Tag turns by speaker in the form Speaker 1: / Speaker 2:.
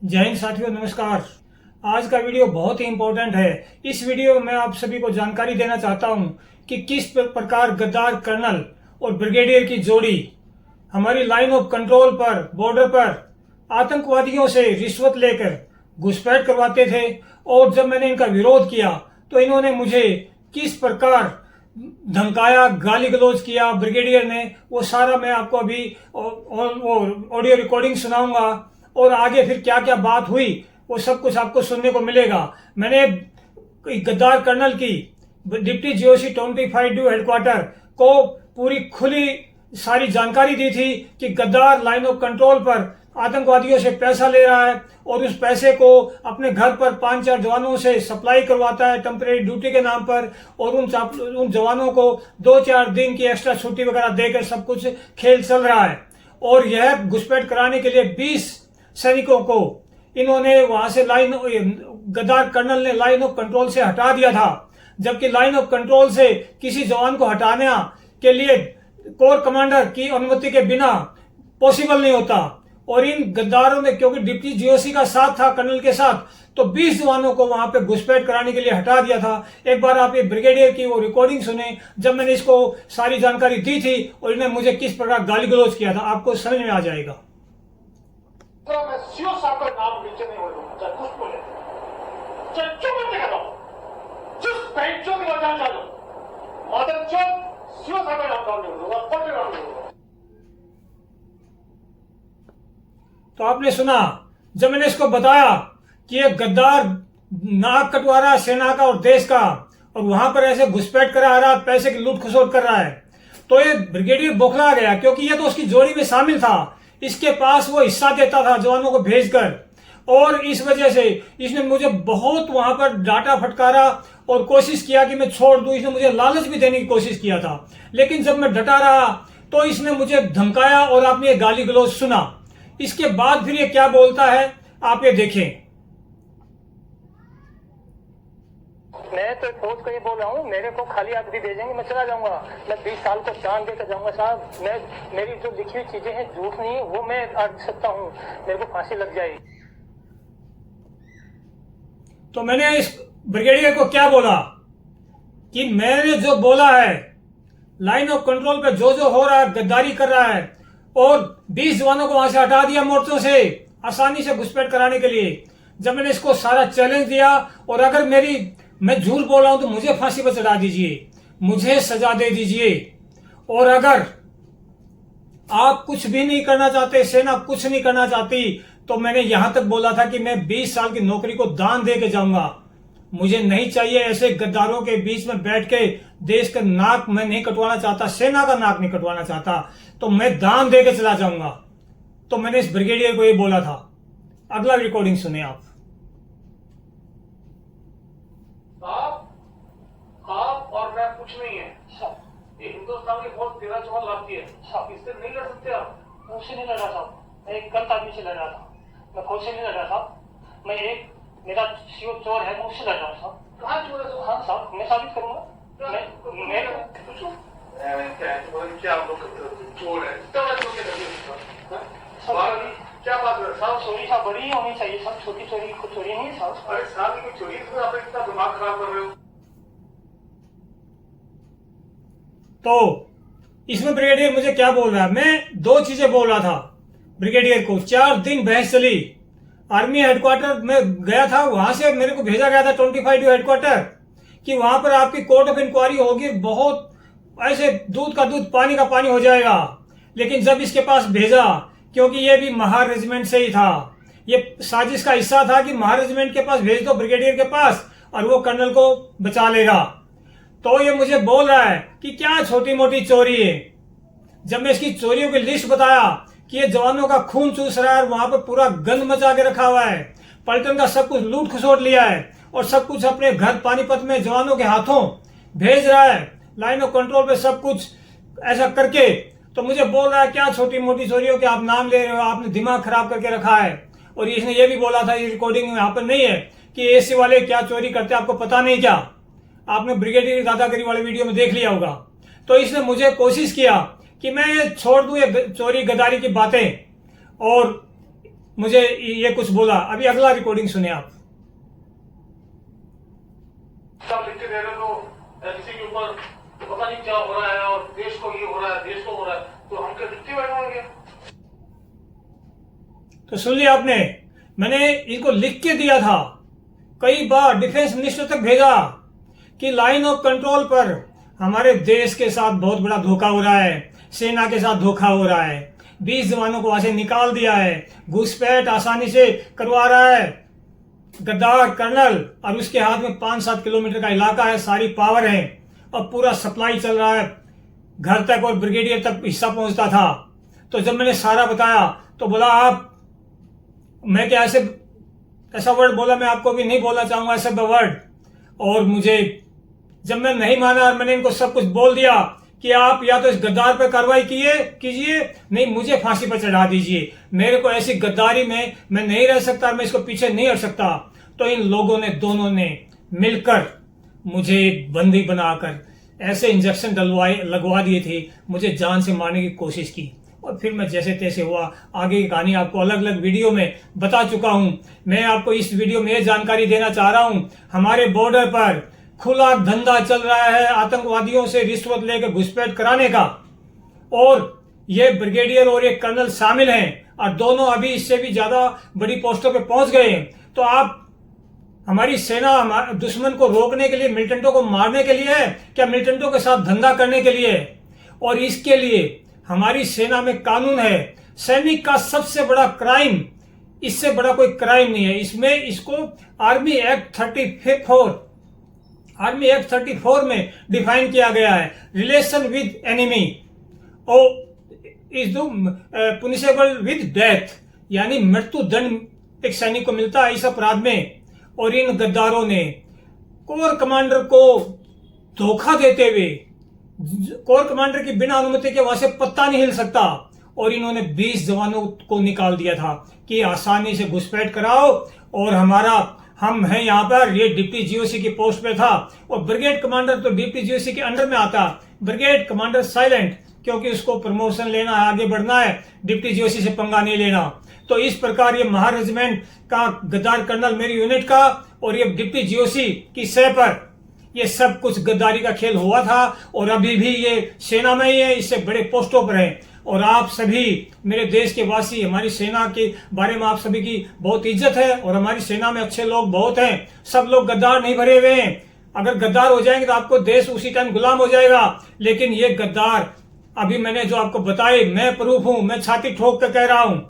Speaker 1: जय हिंद साथियों, नमस्कार। आज का वीडियो बहुत ही इंपॉर्टेंट है। इस वीडियो में मैं आप सभी को जानकारी देना चाहता हूं कि किस प्रकार गद्दार कर्नल और ब्रिगेडियर की जोड़ी हमारी लाइन ऑफ कंट्रोल पर, बॉर्डर पर आतंकवादियों से रिश्वत लेकर घुसपैठ करवाते थे। और जब मैंने इनका विरोध किया तो इन्होंने मुझे किस प्रकार धमकाया, गाली गलौज किया ब्रिगेडियर ने, वो सारा मैं आपको अभी वो ऑडियो रिकॉर्डिंग सुनाऊंगा। और आगे फिर क्या क्या बात हुई वो सब कुछ आपको सुनने को मिलेगा। मैंने गद्दार कर्नल की डिप्टी जीओसी 25 हेडक्वार्टर को पूरी खुली सारी जानकारी दी थी कि गद्दार लाइन ऑफ कंट्रोल पर आतंकवादियों से पैसा ले रहा है और उस पैसे को अपने घर पर 5-4 जवानों से सप्लाई करवाता है टेम्परेरी ड्यूटी के नाम पर। और उन जवानों को 2-4 दिन की एक्स्ट्रा छुट्टी वगैरह देकर सब कुछ खेल चल रहा है। और यह घुसपैठ कराने के लिए 20 सैनिकों को इन्होंने वहां से गद्दार कर्नल ने लाइन ऑफ कंट्रोल से हटा दिया था, जबकि लाइन ऑफ कंट्रोल से किसी जवान को हटाने के लिए कोर कमांडर की अनुमति के बिना पॉसिबल नहीं होता। और इन गद्दारों ने, क्योंकि डिप्टी जीओसी का साथ था कर्नल के साथ, तो 20 जवानों को वहां पे घुसपैठ कराने के लिए हटा दिया था। एक बार आप ये ब्रिगेडियर की वो रिकॉर्डिंग सुने जब मैंने इसको सारी जानकारी दी थी और इन्हें मुझे किस प्रकार गाली गलौज किया था, आपको समझ में आ जाएगा।
Speaker 2: मैं सीओ साहब का नाम नीचे नहीं बोलूंगा, चाहे कुछ बोले, चाहे जो मर्जी कर रहा हूं, जिस बैंचों की वजह चालू मदर चौक सीओ साहब का नाम नहीं बोलूंगा, कोई नाम नहीं बोलूंगा।
Speaker 1: तो आपने सुना जब मैंने इसको बताया कि ये गद्दार नाक कटवा रहा है सेना का और देश का, और वहां पर ऐसे घुसपैठ करा रहा, पैसे की लूट खसोट कर रहा है, तो ये ब्रिगेडियर बौखला गया, क्योंकि ये तो उसकी जोड़ी में शामिल था। इसके पास वो हिस्सा देता था जवानों को भेजकर, और इस वजह से इसने मुझे बहुत वहां पर डांटा फटकारा और कोशिश किया कि मैं छोड़ दूं। इसने मुझे लालच भी देने की कोशिश किया था, लेकिन जब मैं डटा रहा तो इसने मुझे धमकाया और आपने ये गाली गलौज सुना। इसके बाद फिर ये क्या बोलता है आप ये देखें।
Speaker 3: मैं तो फौज को ये बोल रहा हूँ, मेरे को खाली हाथ भी भेजेंगे, मैं चला जाऊंगा। मैं 20 साल को जान देकर जाऊंगा साहब। मेरी जो लिखी हुई चीजें हैं झूठ नहीं है, वो मैं अर्ज सकता हूँ, मेरे को फांसी लग जाएगी।
Speaker 1: तो मैंने इस ब्रिगेडियर को क्या बोला कि मैंने जो बोला है, लाइन ऑफ कंट्रोल पे जो जो हो रहा है, गद्दारी कर रहा है, और 20 जवानों को वहां से हटा दिया मोर्चों से आसानी से घुसपैठ कराने के लिए। जब मैंने इसको सारा चैलेंज दिया, और अगर मैं झूठ बोल रहा हूं तो मुझे फांसी पर चढ़ा दीजिए, मुझे सजा दे दीजिए। और अगर आप कुछ भी नहीं करना चाहते, सेना कुछ नहीं करना चाहती, तो मैंने यहां तक बोला था कि मैं 20 साल की नौकरी को दान दे के जाऊंगा। मुझे नहीं चाहिए ऐसे गद्दारों के बीच में बैठ के, देश का नाक मैं नहीं कटवाना चाहता, सेना का नाक नहीं कटवाना चाहता, तो मैं दान दे के चला जाऊंगा। तो मैंने इस ब्रिगेडियर को ये बोला था। अगला रिकॉर्डिंग सुने आप।
Speaker 2: आप और मैं कुछ नहीं है। ये हिंदुस्तान की फौज 13-14 लाख की है, इससे नहीं लड़ सकते आप।
Speaker 3: मुझसे नहीं लड़ा साहब, मैं एक गलत आदमी से लड़ रहा था, मैं खुद से नहीं लड़ रहा था। मैं एक मेरा सीओ चोर है, मैं उससे लड़ रहा हूँ साहब।
Speaker 2: कहाँ चोर है?
Speaker 3: हाँ साहब, मैं साबित करूंगा।
Speaker 2: क्या आप लोग चोर है? क्या बात है साहब?
Speaker 3: चोरी साहब बड़ी होनी चाहिए साहब, छोटी चोरी कुछ चोरी नहीं है साहब।
Speaker 2: अरे साहब की चोरी से आप इतना दिमाग खराब कर रहे हो।
Speaker 1: तो इसमें ब्रिगेडियर मुझे क्या बोल रहा है, मैं 2 चीजें बोल रहा था ब्रिगेडियर को। 4 दिन बहस चली। आर्मी हेडक्वार्टर में गया था, वहां से मेरे को भेजा गया था 25 हेडक्वार्टर कि वहां पर आपकी कोर्ट ऑफ इंक्वायरी होगी, बहुत ऐसे दूध का दूध पानी का पानी हो जाएगा। लेकिन जब इसके पास भेजा, क्योंकि ये भी महार रेजिमेंट से ही था, ये साजिश का हिस्सा था कि महार रेजिमेंट के पास भेज दो, ब्रिगेडियर के पास, और वो कर्नल को बचा लेगा। तो ये मुझे बोल रहा है कि क्या छोटी मोटी चोरी है। जब मैं इसकी चोरियों की लिस्ट बताया कि ये जवानों का खून चूस रहा है, वहां पर पूरा गंद मचा के रखा हुआ है, पलटन का सब कुछ लूट खसोट लिया है, और सब कुछ अपने घर पानीपत में जवानों के हाथों भेज रहा है, लाइन ऑफ कंट्रोल पे सब कुछ ऐसा करके, तो मुझे बोल रहा है क्या छोटी मोटी चोरियों के आप नाम ले रहे हो, आपने दिमाग खराब करके रखा है। और इसने ये भी बोला था, ये रिकॉर्डिंग में यहाँ पर नहीं है, कि एसी वाले क्या चोरी करते आपको पता नहीं क्या। आपने ब्रिगेडियर दादागिरी वाले वीडियो में देख लिया होगा। तो इसने मुझे कोशिश किया कि मैं छोड़ दूं ये चोरी गद्दारी की बातें, और मुझे ये कुछ बोला। अभी अगला रिकॉर्डिंग सुने आप।
Speaker 2: सब लिख के दे रहे हो किसी के ऊपर तो पता नहीं क्या हो रहा है और देश को ये हो रहा है, देश को हो रहा है, तो हम क्या लिखते बैठे होंगे?
Speaker 1: तो सुन लिया आपने, मैंने इनको लिख के दिया था, कई बार डिफेंस मिनिस्टर तक भेजा कि लाइन ऑफ कंट्रोल पर हमारे देश के साथ बहुत बड़ा धोखा हो रहा है, सेना के साथ धोखा हो रहा है, 20 जवानों को वहां से निकाल दिया है, घुसपैठ आसानी से करवा रहा है गद्दार कर्नल, और उसके हाथ में 5-7 किलोमीटर का इलाका है, सारी पावर है और पूरा सप्लाई चल रहा है, घर तक और ब्रिगेडियर तक हिस्सा पहुंचता था। तो जब मैंने सारा बताया तो बोला आप, मैं क्या ऐसा वर्ड बोला, मैं आपको भी नहीं बोलना चाहूंगा ऐसा वर्ड। और मुझे जब मैं नहीं माना और मैंने इनको सब कुछ बोल दिया कि आप या तो इस गद्दार पर कार्रवाई कीजिए, नहीं मुझे फांसी पर चढ़ा दीजिए, मेरे को ऐसी गद्दारी में मैं नहीं रह सकता, मैं इसको पीछे नहीं हट सकता। तो इन लोगों ने, दोनों ने मिलकर मुझे बंदी बनाकर ऐसे इंजेक्शन लगवा दिए थे, मुझे जान से मारने की कोशिश की। और फिर मैं जैसे तैसे हुआ, आगे की कहानी आपको अलग अलग वीडियो में बता चुका हूं। मैं आपको इस वीडियो में यह जानकारी देना चाह रहा हूं, हमारे बॉर्डर पर खुला धंधा चल रहा है आतंकवादियों से रिश्वत लेकर घुसपैठ कराने का, और ये ब्रिगेडियर और ये कर्नल शामिल हैं, और दोनों अभी इससे भी ज्यादा बड़ी पोस्टों पे पहुंच गए हैं। तो आप, हमारी सेना दुश्मन को रोकने के लिए, मिलिटेंटों को मारने के लिए है क्या, मिलिटेंटों के साथ धंधा करने के लिए? और इसके लिए हमारी सेना में कानून है। सैनिक का सबसे बड़ा क्राइम, इससे बड़ा कोई क्राइम नहीं है। इसमें इसको आर्मी एक्ट 34 में डिफाइन किया गया है। Relation with enemy is punishable with death, यानी मृत्यु दंड एक सैनिक को मिलता है इस अपराध में। और इन गद्दारों ने कोर कमांडर को धोखा देते हुए, कोर कमांडर की बिना अनुमति के वहां से पत्ता नहीं हिल सकता, और इन्होंने 20 जवानों को निकाल दिया था कि आसानी से घुसपैठ कराओ, और हम हैं यहाँ पर। ये डिप्टी जीओसी की पोस्ट पे था, और ब्रिगेड कमांडर तो डिप्टी जीओसी के अंडर में आता, ब्रिगेड कमांडर साइलेंट, क्योंकि उसको प्रमोशन लेना है, आगे बढ़ना है, डिप्टी जीओसी से पंगा नहीं लेना। तो इस प्रकार ये महा रेजिमेंट का गद्दार कर्नल मेरी यूनिट का, और ये डिप्टी जीओसी की सह पर ये सब कुछ गद्दारी का खेल हुआ था, और अभी भी ये सेना में ही है, इससे बड़े पोस्टों पर है। और आप सभी मेरे देश के वासी, हमारी सेना के बारे में आप सभी की बहुत इज्जत है, और हमारी सेना में अच्छे लोग बहुत हैं, सब लोग गद्दार नहीं भरे हुए हैं। अगर गद्दार हो जाएंगे तो आपको देश उसी टाइम गुलाम हो जाएगा। लेकिन ये गद्दार, अभी मैंने जो आपको बताए, मैं प्रूफ हूं, मैं छाती ठोक कर कह रहा हूं।